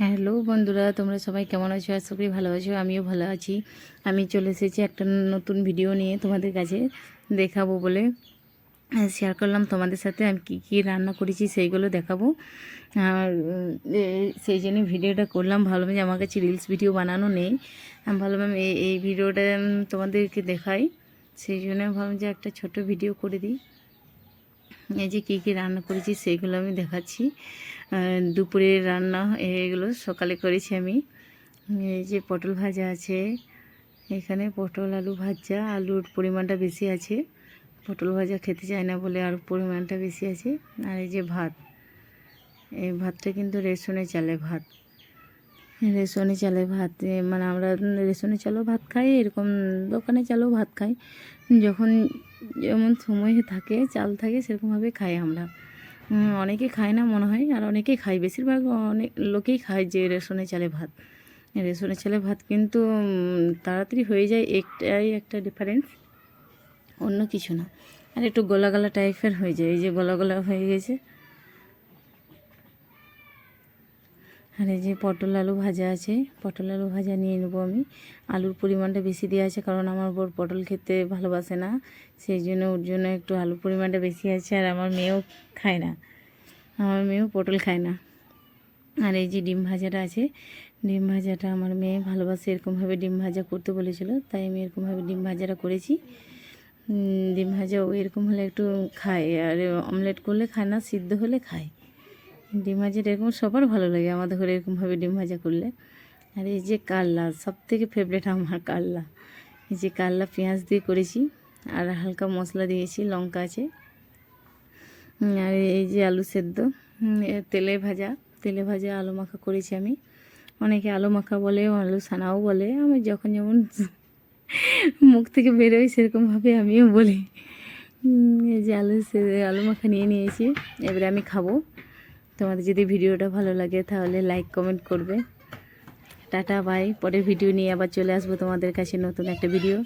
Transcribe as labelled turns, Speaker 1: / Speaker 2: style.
Speaker 1: Hello বন্ধুরা, তোমরা সবাই কেমন আছো? আশা করি ভালো আছো। আমিও ভালো আছি। আমি চলে এসেছি একটা নতুন ভিডিও নিয়ে তোমাদের কাছে দেখাবো বলে শেয়ার করলাম তোমাদের সাথে। আমি কী কী রান্না করেছি সেইগুলো দেখাবো। আর সেই জন্য ভিডিওটা করলাম। ভাবলাম যে আমার কাছে রিলস ভিডিও বানানো নেই, আমি ভাবলাম এই ভিডিওটা তোমাদেরকে দেখাই। সেই জন্য ভাবলাম যে একটা ছোট ভিডিও করে দিই। এই যে কী কী রান্না করেছি সেইগুলো আমি দেখাচ্ছি। দুপুরের রান্না এগুলো সকালে করেছি আমি। এই যে পটল ভাজা আছে, এখানে পটল আলু ভাজা, আলুর পরিমাণটা বেশি আছে, পটল ভাজা খেতে চায় না বলে আর পরিমাণটা বেশি আছে। আর এই যে ভাত, এই ভাতটা কিন্তু রেশনের চালের ভাত। রেশনের চালের ভাত মানে আমরা রেশনের চালেও ভাত খাই, এরকম দোকানে চালেও ভাত খাই। যখন যেমন সময় থাকে, চাল থাকে, সেরকমভাবে খাই আমরা। অনেকে খায় না মনে হয়, আর অনেকেই খায়, বেশিরভাগ অনেক লোকেই খায় যে রেশনের চালে ভাত। রেশনের চালে ভাত কিন্তু তাড়াতাড়ি হয়ে যায়, একটাই একটা ডিফারেন্স, অন্য কিছু না। আর একটু গলা গলা টাইপের হয়ে যায়, এই যে গলা গলা হয়ে গেছে। আর এই যে পটল আলু ভাজা আছে, পটল আলু ভাজা নিয়ে নেবো আমি। আলুর পরিমাণটা বেশি দেওয়া আছে, কারণ আমার বর পটল খেতে ভালোবাসে না, সেই জন্য ওর জন্য একটু আলুর পরিমাণটা বেশি আছে। আর আমার মেয়েও খায় না, আমার মেয়েও পটল খায় না। আর এই যে ডিম ভাজাটা আছে, ডিম ভাজাটা আমার মেয়ে ভালোবাসে, এরকমভাবে ডিম ভাজা করতে বলেছিল, তাই আমি এরকমভাবে ডিম ভাজাটা করেছি। ডিম ভাজাও এরকম হলে একটু খায়, আর অমলেট করলে খায় না, সিদ্ধ হলে খায়। ডিম ভাজাটা এরকম সবার ভালো লাগে আমাদের ঘরে, এরকমভাবে ডিম ভাজা করলে। আর এই যে কাল্লা, সবথেকে ফেভারিট আমার কাল্লা। এই যে কাল্লা পেঁয়াজ দিয়ে করেছি, আর হালকা মশলা দিয়েছি, লঙ্কা আছে। আর এই যে আলু সেদ্ধ, তেলে ভাজা আলু মাখা করেছি আমি। অনেকে আলু মাখা বলে, আলু সানাও বলে, আমি যখন যেমন মুখ থেকে বেরোয় সেরকমভাবে আমিও বলি। এই যে আলু মাখা নিয়ে নিয়েছি, এবারে আমি খাবো। তোমাদের যদি ভিডিওটা ভালো লাগে তাহলে লাইক কমেন্ট করবে। Tata bye. পরের ভিডিও নিয়ে আবার চলে আসবো তোমাদের কাছে, নতুন একটা ভিডিও।